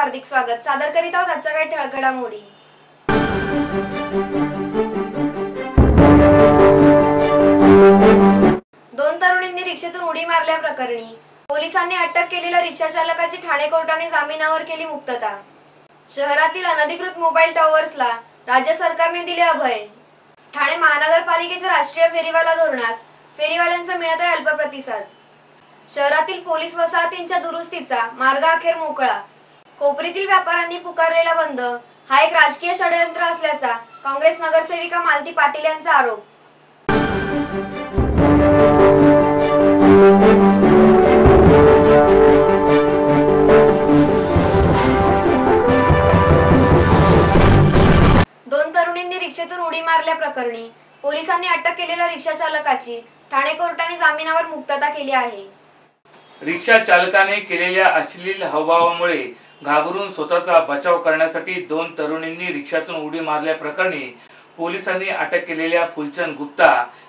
हार्दिक स्वागत। सादर करीत आहोत आजच्या काही ठळक घडामोडी। दोन तरुणींनी रिक्षेतून उडी मारल्याप्रकरणी पोलिसांनी अटक केलेल्या रिक्षा चालकाची ठाणे कोर्टाने जामिनावर केली मुक्तता। शहरातील अनधिकृत मोबाईल टॉवर्सला राज्य सरकारने दिले अभय। ठाणे महानगरपालिकेच्या राष्ट्रीय फेरीवाला धोरणास फेरीवाल्यांचा मिळत आहे अल्प प्रतिसाद। शहरातील पोलीस वसाहतींच्या दुरुस्तीचा मार्ग अखेर मोकळा। कोपरीतील व्यापाऱ्यांनी पुकारलेला बंद हा एक राजकीय षडयंत्र असल्याचा काँग्रेस नगरसेविका मालती पाटील यांचा आरोप। दोन तरुणींनी रिक्षेतून उडी मारल्याप्रकरणी पोलिसांनी अटक केलेल्या रिक्षा चालकाची ठाणे कोर्टाने जामिनावर मुक्तता केली आहे। रिक्षा चालकाने केलेल्या अश्लील हावभावामुळे घाबरून स्वतःचा बचाव करण्यासाठी दोन तरुणींनी रिक्षातून उडी मारल्याप्रकरणी पोलिसांनी अटक केलेल्या फुलचंद गुप्ता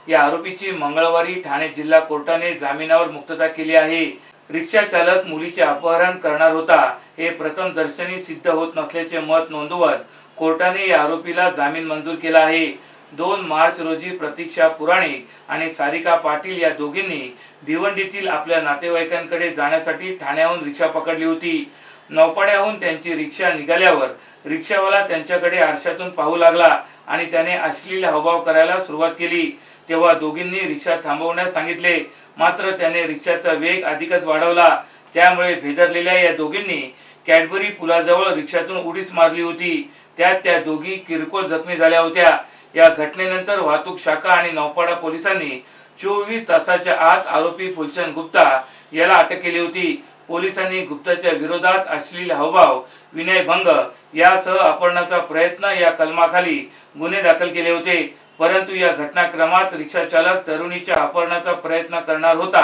या आरोपीची मंगळवारी ठाणे जिल्हा कोर्टाने जामिनावर मुक्तता केली आहे। रिक्षा चालक मुलीचे अपहरण करणार होता हे प्रथमदर्शनी सिद्ध होत नसल्याचे मत नोंदवत कोर्टाने या आरोपीला जामीन मंजूर केला आहे। 2 मार्च रोजी प्रतीक्षा पुराणिक आणि सारिका पाटील या दोघींनी भिवंडीतील आपल्या नातेवाईकांकडे जाण्यासाठी ठाण्याहून रिक्षा पकडली होती। नौपाड्याहून त्यांची रिक्षा निघाल्यावर रिक्षावाला त्यांच्याकडे आरशातून पाहू लागला आणि त्याने अश्लील हावभाव करायला सुरुवात केली। तेव्हा दोघींनी रिक्षा थांबवण्यास सांगितले, मात्र त्याने रिक्षाचा वेग अधिकच वाढवला। त्यामुळे भेदरलेल्या या दोघींनी कॅडबरी पुलाजवळ रिक्षातून उडीच मारली होती। त्यात त्या दोघी किरकोळ जखमी झाल्या होत्या। या घटनेनंतर वाहतूक शाखा आणि नौपाडा पोलिसांनी 24 तासाच्या आत आरोपी फुलचंद गुप्ता याला अटक केली होती। पोलिसांनी गुप्ताच्या विरोधात अश्लील हावभाव, विनयभंग यासह अपहरणाचा प्रयत्न या कलमाखाली गुन्हे दाखल केले होते। परंतु या घटनाक्रमात रिक्षा चालक तरुणीच्या अपहरणाचा प्रयत्न करणार होता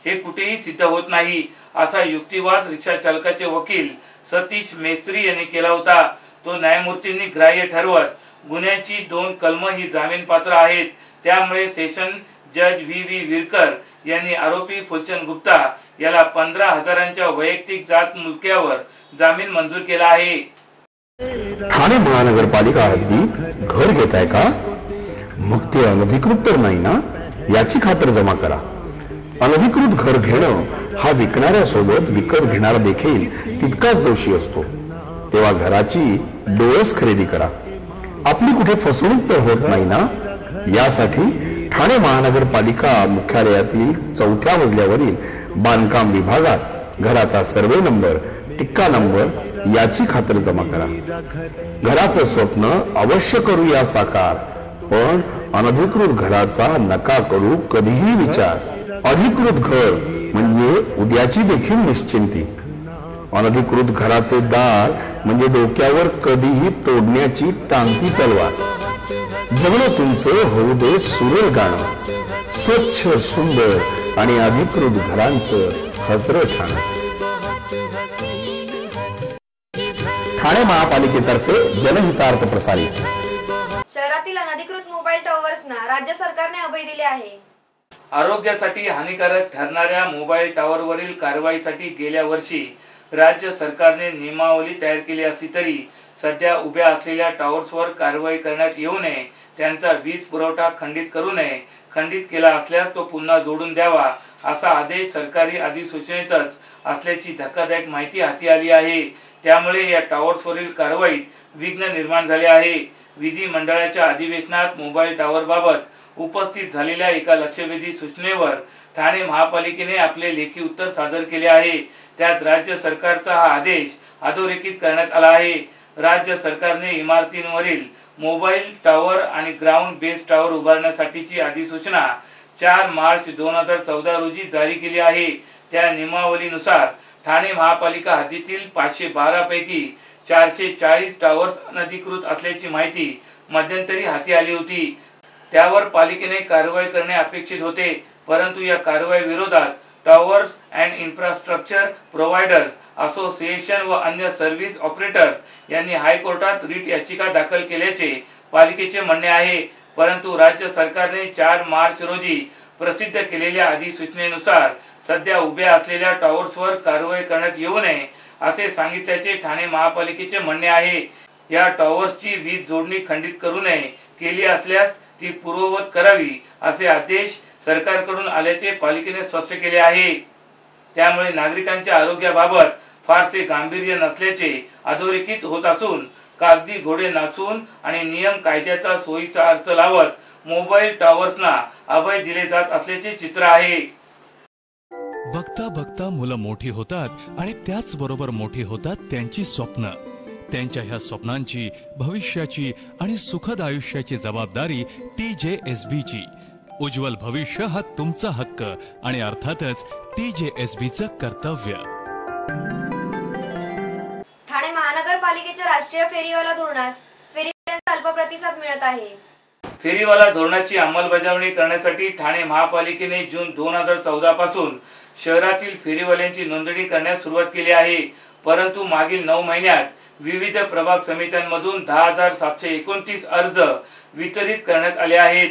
हे कुठेही सिद्ध होत नाही, असा युक्तिवाद रिक्षा चालकाचे वकील सतीश मेस्त्री यांनी केला होता। तो न्यायमूर्तींनी ग्राह्य ठरवत गुन्ह्याची 2 कलम ही जामीन पात्र आहेत। त्यामुळे सेशन जज व्ही विरकर यांनी आरोपी फुलचंद गुप्ता याला 15,000च्या वैयक्तिक जात मुलक्यावर जामीन मंजूर केला आहे। ठाणे महानगरपालिका हद्दीत घर घेताय का? मग ते अनधिकृत तर नाही ना, याची खातर जमा करा। अनधिकृत घर घेणं हा विकणाऱ्यासोबत विकत घेणारा देखील तितकाच दोषी असतो। तेव्हा घराची डोळस खरेदी करा। आपली कुठे फसवणूक तर होत नाही ना, यासाठी ठाणे महानगरपालिका मुख्यालयातील 4थ्या मजल्यावरील बांधकाम विभागात घराचा सर्वे नंबर, टिक्का नंबर याची खातर जमा करा। घराचं स्वप्न अवश्य करूया साकार, पण अनधिकृत घराचा नका करू कधीही विचार। अधिकृत घर म्हणजे उद्याची देखील निश्चिंती। अनधिकृत घराचे दार म्हणजे डोक्यावर कधीही तोडण्याची टांगती तलवार। जगणं तुमचं होऊ दे सुरेल गाणं, स्वच्छ सुंदर आणि अधिकृत घरांचं हसरं ठाणं। ठाणे महापालिकेतर्फे जनहितार्थ प्रसारित। शहरातील अनधिकृत मोबाईल टॉवर्सना राज्य सरकारने अभय दिले आहे। आरोग्यासाठी हानिकारक ठरणाऱ्या मोबाईल टॉवरवरील कारवाईसाठी गेल्या वर्षी राज्य सरकारने नियमावली तयार केली असली तरी सध्या उभ्या असलेल्या टॉवर्सवर कारवाई करण्यात येऊ नये, त्यांचा वीज पुरवठा खंडित करू नये, खंडित केला असल्यास तो पुन्हा जोडून द्यावा असा आदेश सरकारी अधिसूचनेतच असल्याची धक्कादायक माहिती हाती आली आहे। त्यामुळे या टॉवर्सवरील कारवाईत विघ्न निर्माण झाले आहे। विधिमंडळाच्या अधिवेशनात मोबाईल टॉवरबाबत उपस्थित झालेल्या एका लक्षवेधी सूचनेवर ठाणे महापालिकेने आपले लेखी उत्तर सादर केले आहे। त्यात राज्य सरकारचा हा आदेश अधोरेखित करण्यात आला आहे। राज्य सरकारने इमारतींवरील मोबाईल टॉवर आणि ग्राउंड बेस टॉवर उभारण्यासाठीची अधिसूचना 4 मार्च 2014 रोजी जारी केली आहे। त्या नियमावलीनुसार ठाणे महापालिका हद्दीतील 512 पैकी 440 टॉवर्स अनधिकृत असल्याची माहिती मध्यंतरी हाती आली होती। त्यावर पालिकेने कारवाई करणे अपेक्षित होते, परंतु या कारवाई विरोधात towers and infrastructure providers association व अन्य सर्व्हिस ऑपरेटर्स यांनी हायकोर्टात रीट याचिका दाखल केल्याचे पालिकेचे म्हणणे आहे। परंतु राज्य सरकारने 4 मार्च रोजी प्रसिद्ध केलेल्या अधिसूचनेनुसार सध्या उभ्या असलेल्या टॉवर्सवर कारवाई करण्यात येऊ नये असे सांगितल्याचे ठाणे महापालिकेचे म्हणणे आहे। या टॉवर्सची वीज जोडणी खंडित करू नये, केली असल्यास ती पूर्ववत करावी असे आदेश सरकारकडून आल्याचे पालिकेने स्पष्ट केले आहे। त्यामुळे नागरिकांच्या आरोग्याबाबत फारसे गांभीर्य नसल्याचे अधोरेखित होत असून कागदी घोडे नाचून आणि नियम कायद्याचा सोयीचा अर्थ लावत मोबाईल टॉवर्सना अभय दिले जात असल्याचे चित्र आहे। बघता बघता मुलं मोठी होतात आणि त्याच बरोबर मोठी होतात त्यांची स्वप्न। त्यांच्या ह्या स्वप्नांची, भविष्याची आणि सुखद आयुष्याची जबाबदारी TJSB ची। उज्ज्वल भविष्य हा तुमचा हक्क आणि अर्थातच TJSB चं कर्तव्य। ठाणे महानगरपालिकेच्या राष्ट्रीय फेरीवाला धोरणास फेरीवाल्यांचा अल्प प्रतिसाद मिळत आहे। फेरीवाला धोरणाची अंमलबजावणी करण्यासाठी ठाणे महापालिकेने जून 2014 पासून शहरातील फेरीवाल्यांची नोंदणी करण्यास सुरुवात केली आहे। परंतु मागील 9 महिन्यात विविध प्रभाग समित्यांमधून 10,729 अर्ज वितरित करण्यात आले आहेत।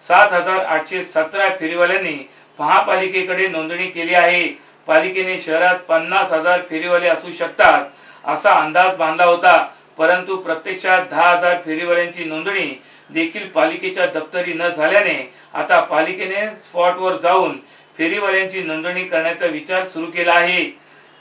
7,817 फेरीवाल्यांनी महापालिकेकडे नोंदणी केली आहे। पालिकेने शहरात 50,000 फेरीवाले असू शकतात असा अंदाज बांधला होता, परंतु प्रत्यक्षात 10,000 फेरीवाल्यांची नोंदणी देखील पालिकेच्या दप्तरी न झाल्याने आता पालिकेने स्पॉटवर जाऊन फेरीवाल्यांची नोंदणी करण्याचा विचार सुरू केला आहे।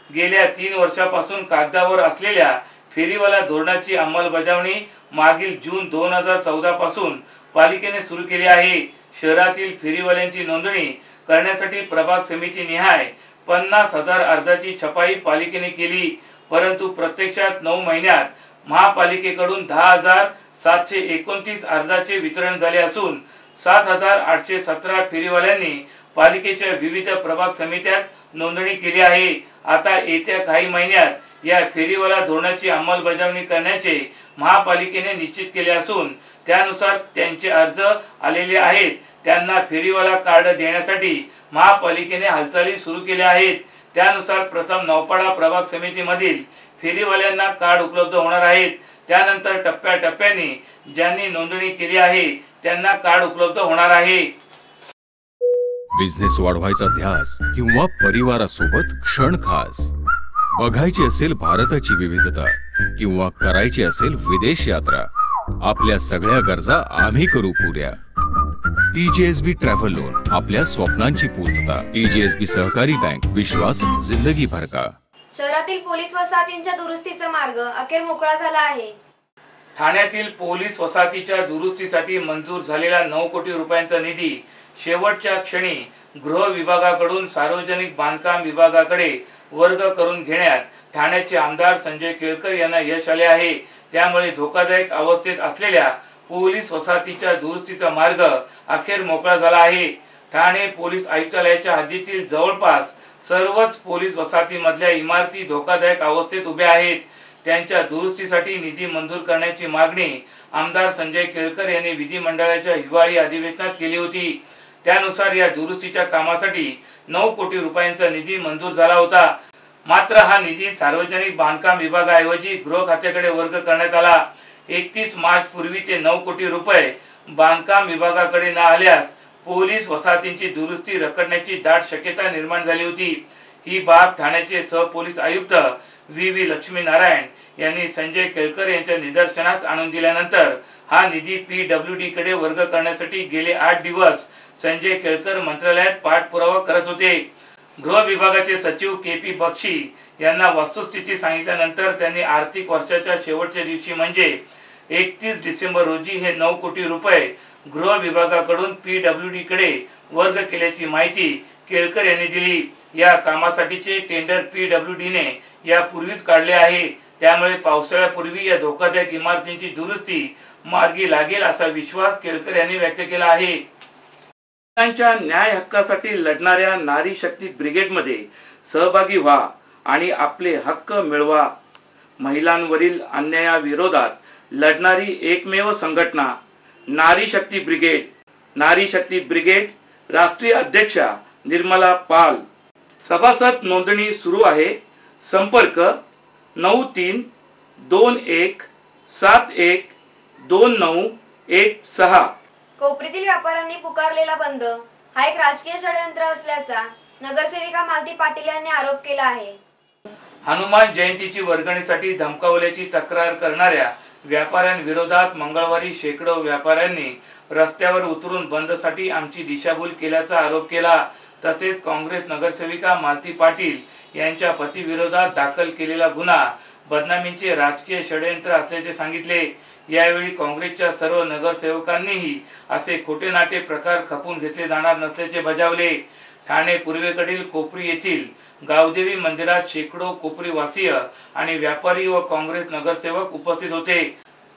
गेल्या 3 वर्षापासून कागदावर असलेल्या फेरीवाला धोरणाची अंमलबजावणी मागील जून 2014 पासून पालिकेने सुरू केली आहे। शहरातील फेरीवाल्यांची नोंदणी करण्यासाठी प्रभाग समिती निहाय 50,000 अर्जाची छपाई पालिकेने केली, परंतु प्रत्यक्षात 9 महिन्यात महापालिकेकडून 10,729 अर्जाचे वितरण झाले असून 7,817 फेरीवाल्यांनी पालिकेच्या विविध प्रभाग समित्यात नोंदणी केली आहे। आता येत्या काही महिन्यात या फेरीवाला धोरणाची अंमलबजावणी करण्याचे महापालिकेने निश्चित केले असून त्यानुसार त्यांचे अर्ज आलेले आहेत त्यांना फेरीवाला कार्ड देण्यासाठी महापालिकेने हालचाली सुरू केल्या आहेत। त्यानुसार प्रथम नौपाडा प्रभाग समितीमधील फेरीवाल्यांना कार्ड उपलब्ध होणार आहेत। त्यानंतर टप्प्याटप्प्याने ज्यांनी नोंदणी केली आहे त्यांना कार्ड उपलब्ध होणार आहे। बिझनेस वाढवायचा ध्यास किंवा परिवारासोबत क्षण खास, बघायची असेल भारताची विविधता किंवा करायची असेल विदेश यात्रा, आपल्या सगळ्या गरजा आम्ही करू पुऱ्या। TJSB ट्रॅव्हल लोन, आपल्या स्वप्नांची पूर्तता। TJSB सहकारी बँक, विश्वास जिंदगी भर का। शहरातील पोलीस वसाहतींच्या दुरुस्तीचा मार्ग अखेर मोकळा झाला आहे। ठाण्यातील पोलीस वसाहतीच्या दुरुस्तीसाठी मंजूर झालेला 9 कोटी रुपयांचा निधी शेवटच्या क्षणी गृह विभागाकडून सार्वजनिक बांधकाम विभागाकडे वर्ग करून घेण्यात ठाण्याचे आमदार संजय केळकर यांना यश आले आहे। त्यामुळे धोकादायक अवस्थेत असलेल्या पोलीस वसाहतीच्या दुरुस्तीचा मार्ग अखेर मोकळा झाला आहे। ठाणे पोलीस आयुक्तालयाच्या हद्दीतील जवळपास सर्वच पोलीस वसाहतीमधल्या इमारती धोकादायक अवस्थेत उभ्या आहेत। त्यांच्या दुरुस्तीसाठी निधी मंजूर करण्याची मागणी आमदार संजय केळकर यांनी विधिमंडळाच्या हिवाळी अधिवेशनात केली होती। त्यानुसार या दुरुस्तीच्या कामासाठी 9 कोटी रुपयांचा निधी मंजूर झाला होता। मात्र हा निधी सार्वजनिक बांधकाम विभागाऐवजी गृह खात्याकडे वर्ग करण्यात आला। 31 मार्च पूर्वीचे 9 कोटी रुपये बांधकाम विभागाकडे न आल्यास पोलीस वसाहतींची दुरुस्ती रखडण्याची दाट शक्यता निर्माण झाली होती। ही बाब ठाण्याचे सहपोलीस आयुक्त VV लक्ष्मीनारायण यांनी संजय केळकर यांच्या निदर्शनास आणून दिल्यानंतर हा निधी PWD कडे वर्ग करण्यासाठी गेले 8 दिवस संजय केळकर मंत्रालयात पाठपुरावा करत होते। गृह विभागाचे सचिव KP बक्षी यांना वस्तुस्थिती सांगितल्यानंतर त्यांनी आर्थिक वर्षाच्या शेवटच्या दिवशी म्हणजे 31 डिसेंबर रोजी हे 9 कोटी रुपये गृह विभागाकडून PWD कडे वर्ग केल्याची माहिती केळकर यांनी दिली। या कामासाठीचे टेंडर PWD ने यापूर्वीच काढले आहे। त्यामुळे पावसाळ्यापूर्वी या धोकादायक इमारतींची दुरुस्ती मार्गी लागेल असा विश्वास केळकर यांनी व्यक्त केला आहे। महिलांच्या न्याय हक्कासाठी लढणाऱ्या नारी शक्ती ब्रिगेडमध्ये सहभागी व्हा आणि आपले हक्क मिळवा। महिलांवरील अन्यायाविरोधात लढणारी एकमेव संघटना नारी शक्ती ब्रिगेड। नारी शक्ती ब्रिगेड राष्ट्रीय अध्यक्षा निर्मला पाल। सभासद नोंदणी सुरू आहे। संपर्क 9321712916। कोपरीतील व्यापाऱ्यांनी पुकारलेला बंद हा एक राजकीय षडयंत्र असल्याचा नगरसेविका मालती पाटील यांनी आरोप केला आहे। हनुमान जयंतीची वर्गणीसाठी धमकावल्याची तक्रार करणाऱ्या व्यापाऱ्यांविरोधात मंगळवारी शेकडो व्यापाऱ्यांनी रस्त्यावर उतरून बंदसाठी आमची दिशाभूल केल्याचा आरोप केला। तसेच काँग्रेस नगरसेविका मालती पाटील यांच्या पतीविरोधात दाखल केलेला गुन्हा बदनामीचे राजकीय षडयंत्र असल्याचे सांगितले। यावेळी काँग्रेसच्या सर्व नगरसेवकांनीही असे खोटे नाटे प्रकार खपून घेतले जाणार नसल्याचे बजावले। ठाणे पूर्वेकडील कोपरी येथील गावदेवी मंदिरात शेकडो कोपरीवासीय आणि व्यापारी व काँग्रेस नगरसेवक उपस्थित होते।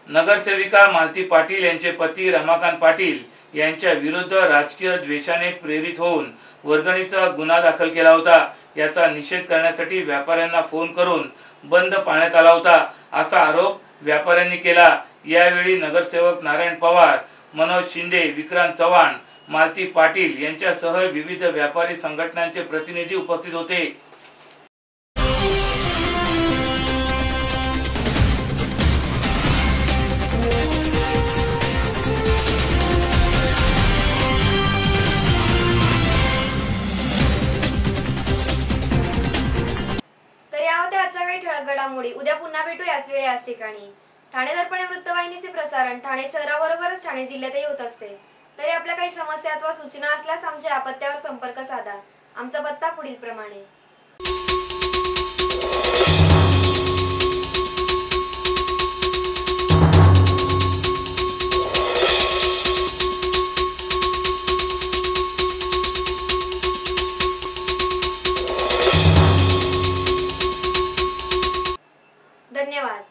नगरसेविका मालती पाटील यांचे पती रमाकांत पाटील यांच्या विरुद्ध राजकीय द्वेषाने प्रेरित होऊन वर्गणीचा गुन्हा दाखल केला होता। याचा निषेध करण्यासाठी व्यापाऱ्यांना फोन करून बंद पाळण्यात आला होता, असा आरोप व्यापाऱ्यांनी केला। यावेळी नगरसेवक नारायण पवार, मनोज शिंदे, विक्रांत चव्हाण, मालती पाटील यांच्यासह विविध व्यापारी संघटनांचे प्रतिनिधी उपस्थित होते। तर या होत्या आजच्या काही ठळक घडामोडी। उद्या पुन्हा भेटू याच वेळी याच ठिकाणी। ठाणे दर्पण वृत्तवाहिनीचे प्रसारण ठाणे शहराबरोबरच ठाणे जिल्ह्यातही होत असते। तरी आपल्या काही समस्या अथवा सूचना असल्यास आमच्या या पत्त्यावर संपर्क साधा। आमचा पत्ता पुढील प्रमाणे। धन्यवाद।